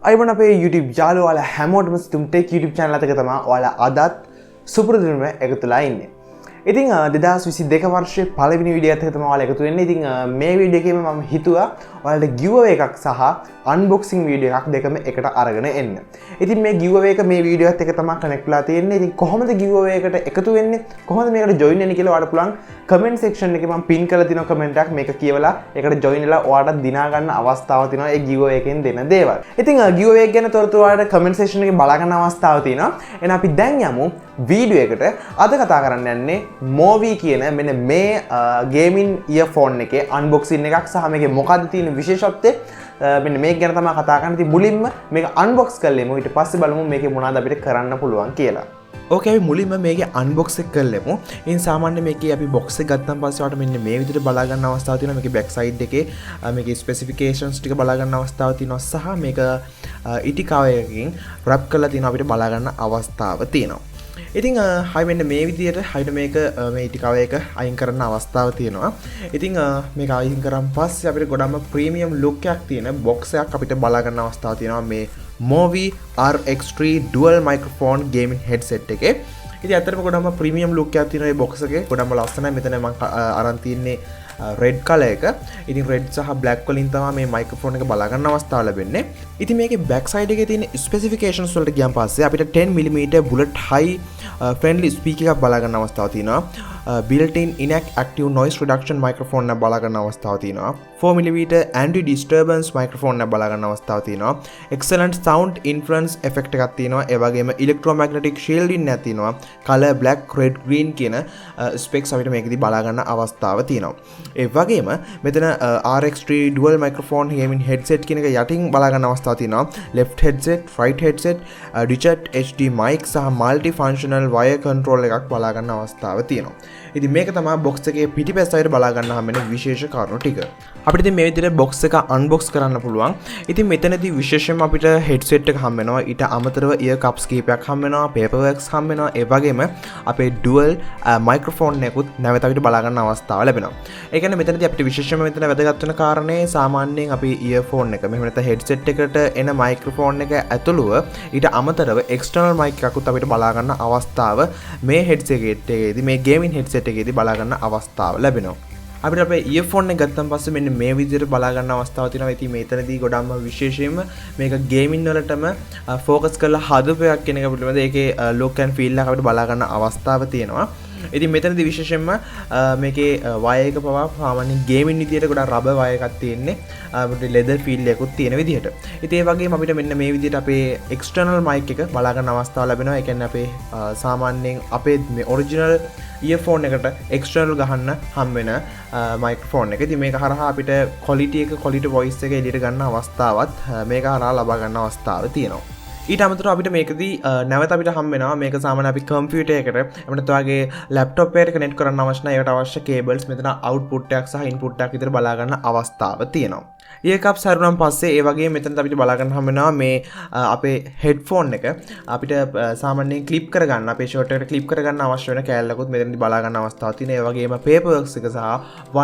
අයිබන අපේ YouTube යාළුවෝ ඔයාලා හැමෝටම සිතුම් ටෙක් YouTube channel එකක තමයි ඔයාලා අදත් සුපුරුදුම එකතුලා ඉන්නේ. ඉතින් 2022 වර්ෂයේ පළවෙනි වීඩියෝ එකත් තමයි ඔයාලා එකතු වෙන්නේ. ඉතින් මේ වීඩියෝ එකේම මම හිතුවා ඔයාලට giveaway එකක් සහ unboxing වීඩියෝ එකක් දෙකම එකට අරගෙන එන්න. ඉතින් මේ giveaway එක මේ වීඩියෝ එකත් එක්ක තමයි කනෙක්ට් වෙලා තියෙන්නේ. ඉතින් කොහොමද giveaway එකට එකතු වෙන්නේ? කොහොමද මේකට join වෙන්නේ කියලා ඔයාලට පුළුවන් comment section එකේ මම pin කරලා තියෙනවා comment එකක් මේක කියවලා ඒකට join වෙලා ඔයාලට දිනා ගන්න අවස්ථාවක් තියෙනවා ඒ giveaway එකෙන් දෙන දේවල්. ඉතින් giveaway එක ගැන තොරතුරු ඔයාලට comment section එකේ බලා ගන්න අවස්ථාවක් තියෙනවා. එහෙනම් අපි දැන් යමු වීඩියෝ එකට. අද කතා කරන්න යන්නේ Movi කියන මෙන්න මේ gaming earphone එකේ unboxing එකක් සහ මේකේ මොකද්ද තියෙන විශේෂත්වය මෙන්න මේක ගැන තමයි කතා කරන්නේ. ඉතින් මුලින්ම මේක unbox කරලෙමු. ඊට පස්සේ බලමු මේකේ මොනවද අපිට කරන්න පුළුවන් කියලා. ඕකේ අපි මුලින්ම මේකේ unbox එක කරලෙමු. ඉතින් සාමාන්‍ය මේකේ අපි box එක ගත්තාන් පස්සේ ඔයාලට මෙන්න මේ විදිහට බලා ගන්න අවස්ථාවක් තියෙනවා. මේකේ back side එකේ මේකේ specifications ටික බලා ගන්න අවස්ථාවක් තියෙනවා සහ මේක ඉටි කවරයකින් wrap කරලා තියෙනවා අපිට බලා ගන්න අවස්ථාව තියෙනවා. ඉතින් හයි මෙන්න මේ විදිහට හයිට මේක මේ ඉටි කවර් එක අයින් කරන්න අවස්ථාවක් තියෙනවා. ඉතින් මේක අයින් කරන් පස්සේ අපිට ගොඩක්ම ප්‍රීමියම් ලුක් එකක් තියෙන box එකක් අපිට බලා ගන්න අවස්ථාවක් තියෙනවා මේ Movi RX3 dual microphone gaming headset එකේ. ඉතින් ඇත්තටම ගොඩක්ම ප්‍රීමියම් ලුක් එකක් තියෙනවා මේ box එකේ. ගොඩක්ම ලස්සනයි. මෙතන මම අරන් තියන්නේ red color එක. ඉතින් red සහ black වලින් තමයි මේ microphone එක බලා ගන්න අවස්ථාව ලැබෙන්නේ. ඉතින් මේකේ back side එකේ තියෙන specifications වලට ගියන් පස්සේ අපිට 10mm bullet high friendly speaker එකක් බලා ගන්න අවස්ථාවක් තියෙනවා. built-in active noise reduction microphone එක බලා ගන්න අවස්ථාවක් තියෙනවා. 4mm anti disturbance microphone එක බලා ගන්න අවස්ථාවක් තියෙනවා. excellent sound influence effect එකක් තියෙනවා. ඒ වගේම electromagnetic shielding එකක් තියෙනවා. color black red green කියන specs අපිට මේකෙදි බලා ගන්න අවස්ථාව තියෙනවා. ඒ වගේම මෙතන RX3 dual microphone gaming headset කියන එක යටින් බලා ගන්න අවස්ථාවක් තියෙනවා. left headset, right headset, Detachable HD mic සහ multi functional wire control එකක් බලා ගන්න අවස්ථාව තියෙනවා. ඉතින් මේක තමයි box එකේ පිටිපැත්තට බලා ගන්න හැමෙන විශේෂ කාරණා ටික. අපිට ඉතින් මේ විදිහට box එක unbox කරන්න පුළුවන්. ඉතින් මෙතනදී විශේෂයෙන්ම අපිට headset එක හම්බ වෙනවා. ඊට අමතරව ear cups කීපයක් හම්බ වෙනවා. paperworks හම්බ වෙනවා. ඒ වගේම අපේ dual microphone එකකුත් නැවත අපිට බලා ගන්න අවස්ථාව ලැබෙනවා. ඒ කියන්නේ මෙතනදී අපිට විශේෂයෙන්ම මෙතන වැදගත් වෙන කාරණේ සාමාන්‍යයෙන් අපි earphone එක මෙහෙම නැත්නම් headset එකට එන microphone එක ඇතුළුව ඊට අමතරව external mic එකකුත් අපිට බලා ගන්න අවස්ථාව මේ headset එකේදී මේ gaming headset එකේදී බලා ගන්න අවස්ථාව ලැබෙනවා. අපිට අපේ earphone එක ගත්තන් පස්සේ මෙන්න මේ විදිහට බලා ගන්න අවස්ථාවක් තියෙනවා. ඉතින් මේතනදී ගොඩක්ම විශේෂයෙන්ම මේක gaming වලටම focus කරලා හදපු එකක් කියන එක පිළිබඳව ඒකේ look and feel එක අපිට බලා ගන්න අවස්ථාව තියෙනවා. ඉතින් මෙතනදී විශේෂයෙන්ම මේකේ wire එක පවා සාමාන්‍ය gaming විදියට ගොඩක් rubber wire එකක් තියෙන්නේ. අපිට leather feel එකකුත් තියෙන විදිහට. ඉතින් ඒ වගේම අපිට මෙන්න මේ විදිහට අපේ external mic එක බලා ගන්න අවස්ථාව ලැබෙනවා. ඒ කියන්නේ අපේ සාමාන්‍යයෙන් අපේ මේ original earphone එකට external ගහන්න හම් වෙන microphone එක. ඉතින් මේක හරහා අපිට quality voice එක එළියට ගන්න අවස්ථාවත් මේක හරහා ලබා ගන්න අවස්ථාව තියෙනවා. ඊට අමතරව අපිට මේකදී නැවත අපිට හම් වෙනවා මේක සාමාන්‍ය අපි කම්පියුටර් එකට එහෙම නැත්නම් ඔයාගේ ලැප්ටොප් එකට කනෙක්ට් කරන්න අවශ්‍ය නැහැ. ඒකට අවශ්‍ය කේබල්ස් මෙතන අවුට්පුට් එකක් සහ ඉන්පුට් එකක් විතර බලා ගන්න අවස්ථාව තියෙනවා. ear cups හරුනම් පස්සේ ඒ වගේම මෙතනත් අපිට බලා ගන්න හම් වෙනවා මේ අපේ headphone එක අපිට සාමාන්‍යයෙන් ක්ලිප් කරගන්න අපේ ෂෝට් එකට ක්ලිප් කරගන්න අවශ්‍ය වෙන කෑල්ලකුත් මෙතනදී බලා ගන්න අවස්ථාවක් තියෙනවා. ඒ වගේම paperworks එක සහ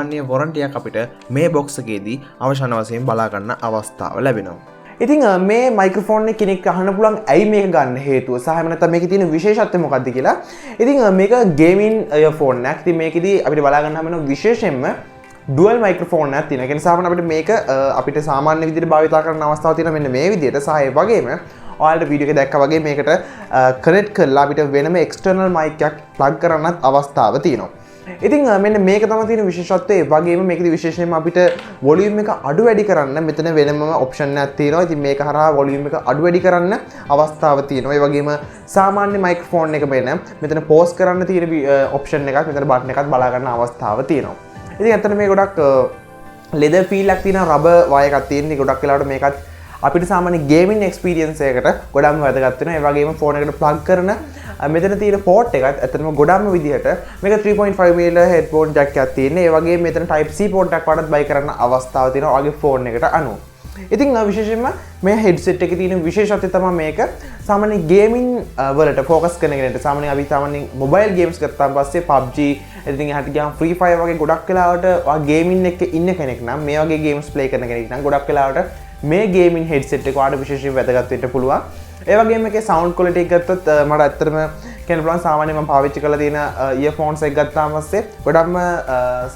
1 year warranty එකක් අපිට මේ box එකේදී අවශ්‍ය වශයෙන් බලා ගන්න අවස්ථාව ලැබෙනවා. ඉතින් මේ මයික්‍රොෆෝන් එක කෙනෙක් අහන්න පුළුවන් ඇයි මේක ගන්න හේතුව සහ එහෙම නැත්නම් මේකේ තියෙන විශේෂත්වය මොකක්ද කියලා. ඉතින් මේක ගේමින් earphone එකක්. ඉතින් මේකෙදී අපිට බලා ගන්න හැම වෙන විශේෂයෙන්ම dual microphone එකක් තියෙනවා. ඒ කියන්නේ සාමාන්‍ය අපිට මේක අපිට සාමාන්‍ය විදිහට භාවිතා කරන්න අවස්ථාවක් තියෙනවා මෙන්න මේ විදිහට. සහ ඒ වගේම ඔයාලට වීඩියෝ එක දැක්කා වගේ මේකට කනෙක්ට් කරලා අපිට වෙනම external mic එකක් plug කරන්නත් අවස්ථාව තියෙනවා. ඉතින් මෙන්න මේක තමයි තියෙන විශේෂත්වය. ඒ වගේම මේකේ විශේෂයෙන්ම අපිට වොලියුම් එක අඩු වැඩි කරන්න මෙතන වෙනම ඔප්ෂන් එකක් තියෙනවා. ඉතින් මේක හරහා වොලියුම් එක අඩු වැඩි කරන්න අවස්ථාව තියෙනවා. ඒ වගේම සාමාන්‍ය මයික්‍රොෆෝන් එක මෙතන පෝස් කරන්න තියෙන ඔප්ෂන් එකක් මෙතන බටන් එකක් බලා ගන්න අවස්ථාව තියෙනවා. ඉතින් ඇත්තට මේ ගොඩක් leather feel එකක් තියෙන rubber wire එකක් තියෙන. ගොඩක් වෙලාවට මේකත් අපිට සාමාන්‍ය ගේමින් එක්ස්පීරියන්ස් එකකට ගොඩක්ම වැදගත් වෙනවා. ඒ වගේම ෆෝන් එකට ප්ලග් කරන මෙතන තියෙන පෝට් එකත් ඇත්තටම ගොඩක්ම විදිහට මේක 3.5mm හෙඩ්ෆෝන් ජැක් එකක් තියෙන. ඒ වගේම මෙතන type C පෝට් එකක් වඩාත් බයි කරන්න අවස්ථාව තියෙනවා ඔයගේ ෆෝන් එකට අනුව. ඉතින් විශේෂයෙන්ම මේ හෙඩ්සෙට් එකේ තියෙන විශේෂත්වය තමයි මේක සාමාන්‍ය ගේමින් වලට ફોකස් කරන කෙනෙක්ට සාමාන්‍යයෙන් අපි සාමාන්‍යයෙන් මොබයිල් ගේම්ස් ගත්තාන් පස්සේ PUBG ඉතින් එහාට ගියාම Free Fire වගේ ගොඩක් වෙලාවට ඔයා ගේමින් එකක ඉන්න කෙනෙක් නම් මේ වගේ ගේම්ස් ප්ලේ කරන කෙනෙක් නම් ගොඩක් වෙලාවට මේ ගේමින් හෙඩ්සෙට් එක ඔයාලට විශේෂයෙන් වැදගත් වෙන්න පුළුවන්. ඒ වගේම මේකේ සවුන්ඩ් ක්වොලිටි එක ගත්තොත් මට ඇත්තටම කියන්න පුළුවන් සාමාන්‍යයෙන් මම පාවිච්චි කරලා තියෙන ඉයර්ෆෝන්ස් එක ගත්තාම පස්සේ ගොඩක්ම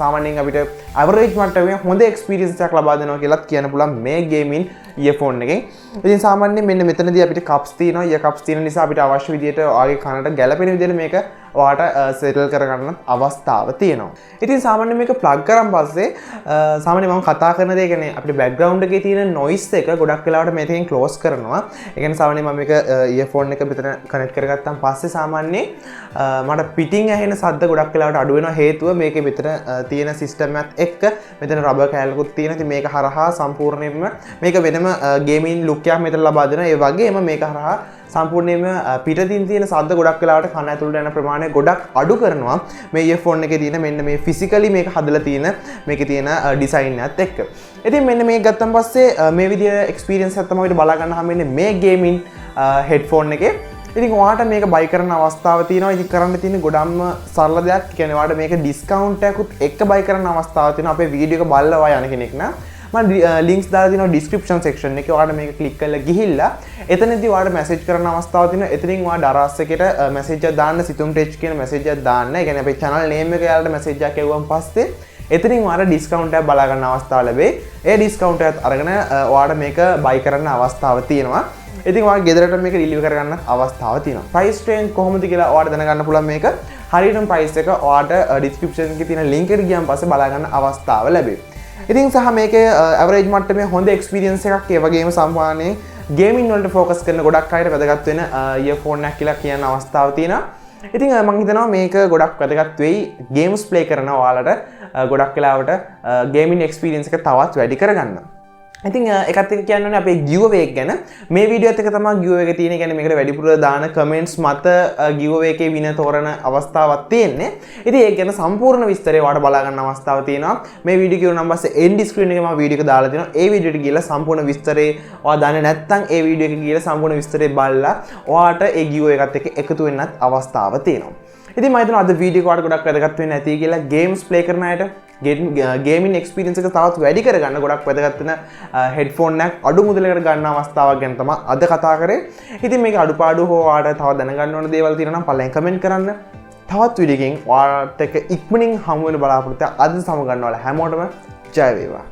සාමාන්‍යයෙන් අපිට ඇවරේජ් මට්ටමේ හොඳ එක්ස්පීරියන්ස් එකක් ලබා දෙනවා කියලාත් කියන්න පුළුවන් මේ ගේමින් ඉයර්ෆෝන් එකෙන්. ඉතින් සාමාන්‍යයෙන් මෙන්න මෙතනදී අපිට කප්ස් තියෙනවා. ඉයර් කප්ස් තියෙන නිසා අපිට අවශ්‍ය විදියට ඔයාගේ කනට ගැළපෙන විදියට මේක ඔයාට සෙටල් කරගන්න අවස්ථාව තියෙනවා. ඉතින් සාමාන්‍යයෙන් මේක ප්ලග් කරන් පස්සේ සාමාන්‍යයෙන් මම කතා කරන දේ කියන්නේ අපිට බෑග්ග්‍රවුන්ඩ් එකේ තියෙන නොයිස් එක ගොඩක් වෙලාවට මේකෙන් ක්ලෝස් කරනවා. ඒ කියන්නේ සාමාන්‍යයෙන් මම මේක ඉයර්ෆෝන් එක මෙතන කනෙක්ට් කරගත්තාන් පස්සේ සාමාන්‍යයෙන් මට පිටින් ඇහෙන ශබ්ද ගොඩක් වෙලාවට අඩු වෙනවා. හේතුව මේකේ මෙතන තියෙන සිස්ටම් එකත් එක්ක මෙතන රබර් කෑල්ලකුත් තියෙනවා. ඉතින් මේක හරහා සම්පූර්ණයෙන්ම මේක වෙනම ගේමින් ලුක් එකක් මෙතන ලබා දෙනවා. ඒ වගේම මේක හරහා සම්පූර්ණයෙන්ම පිටින් තියෙන ශබ්ද ගොඩක් වෙලාවට කන ඇතුළට යන ප්‍රමාණය ගොඩක් අඩු කරනවා මේ ඉයර්ෆෝන් එකේ තියෙන මෙන්න මේ ෆිසිකලි මේක හදලා තියෙන මේකේ තියෙන ඩිසයින් එකත් එක්ක. ඉතින් මෙන්න මේක ගත්තන් පස්සේ මේ විදිය එක්ස්පීරියන්ස් එකක් තමයි අපිට බලා ගන්න හම්බෙන්නේ මේ ගේමින් හෙඩ්ෆෝන් එකේ. ඉතින් ඔයාට මේක බයි කරන්න අවස්ථාව තියෙනවා. ඉතින් කරන්න තියෙන ගොඩක්ම සරල දෙයක්. කියන්නේ ඔයාට මේක ඩිස්කවුන්ට් එකකුත් එක්ක බයි කරන්න අවස්ථාව තියෙනවා. අපේ වීඩියෝ එක බලලා ඔයා යන කෙනෙක් නම් මම ලින්ක්ස් දාලා තියෙනවා ඩිස්ක්‍රිප්ෂන් සෙක්ෂන් එකේ. ඔයාලට මේක ක්ලික් කරලා ගිහිල්ලා එතනදී ඔයාලට මැසේජ් කරන්න අවස්ථාව තියෙනවා. එතනින් ඔයා දරාස් එකේට මැසේජ් එකක් දාන්න, සිතුම් ටෙච් කියන මැසේජ් එකක් දාන්න. ඒ කියන්නේ අපේ channel name එක යාලට මැසේජ් එකක් එවුවන් පස්සේ එතනින් ඔයාලට ඩිස්කවුන්ට් එකක් බලා ගන්න අවස්ථාව ලැබෙයි. ඒ ඩිස්කවුන්ට් එකත් අරගෙන ඔයාලට මේක බයි කරන්න අවස්ථාව තියෙනවා. ඉතින් ඔයාලා ගෙදරට මේක ඩිලිවර් කරගන්න අවස්ථාව තියෙනවා. ප්‍රයිස් රේන්ජ් කොහොමද කියලා ඔයාලට දැනගන්න පුළුවන් මේක. හරියටම ප්‍රයිස් එක ඔයාලට ඩිස්ක්‍රිප්ෂන් එකේ තියෙන ලින්ක් එකට ගියාන් පස්සේ බලා ගන්න අවස්ථාව ලැබෙයි. ඉතින් සහ මේකේ ඇවරේජ් මට්ටමේ හොඳ එක්ස්පීරියන්ස් එකක් ඒ වගේම සම්මානයේ ගේමින් වලට ફોකස් කරන ගොඩක් අයට වැදගත් වෙන ඉයර්ෆෝන් එකක් කියලා කියන අවස්ථාව තියෙනවා. ඉතින් මම හිතනවා මේක ගොඩක් වැදගත් වෙයි ගේම්ස් ප්ලේ කරන ඔයාලට ගොඩක් වෙලාවට ගේමින් එක්ස්පීරියන්ස් එක තවත් වැඩි කරගන්න. ඉතින් එකත් එක කියන්න ඕනේ අපේ giveaway එක ගැන. මේ වීඩියෝත් එක තමයි giveaway එක තියෙන්නේ. කියන්නේ මේකට වැඩිපුර දාන කමෙන්ට්ස් මත giveaway එකේ වින තෝරන අවස්ථාවක් තියෙන්නේ. ඉතින් ඒක ගැන සම්පූර්ණ විස්තරය ඔයාලට බලා ගන්න අවස්ථාව තියෙනවා. මේ වීඩියෝ කියුණ නම් පස්සේ end screen එකේ මම වීඩියෝ එක දාලා තියෙනවා. ඒ වීඩියෝ එකට ගිහලා සම්පූර්ණ විස්තරේ ඔයා දන්නේ නැත්නම් ඒ වීඩියෝ එක ගිහලා සම්පූර්ණ විස්තරේ බලලා ඔයාට ඒ giveaway එකත් එක්ක එකතු වෙන්නත් අවස්ථාව තියෙනවා. ඉතින් මම හිතනවා අද වීඩියෝ එක ඔයාලට ගොඩක් වැදගත් වෙන්න ඇති කියලා ගේම්ස් ප්ලේ කරන අයට ගේමින් එක්ස්පීරියන්ස් එක තවත් වැඩි කරගන්න ගොඩක් වැදගත් වෙන හෙඩ්ෆෝන් එකක් අඩු මුදලකට ගන්න අවස්ථාවක් ගැන තමයි අද කතා කරේ. ඉතින් මේක අඩුපාඩු හෝ ඔයාලට තව දැනගන්න ඕන දේවල් තියෙනවා නම් පළවෙනි කමෙන්ට් කරන්න. තවත් වීඩියෝ එකකින් ඔයාලට ඉක්මනින් හමු වෙන බලාපොරොත්තු අද සමු ගන්නවා. හැමෝටම ජය වේවා.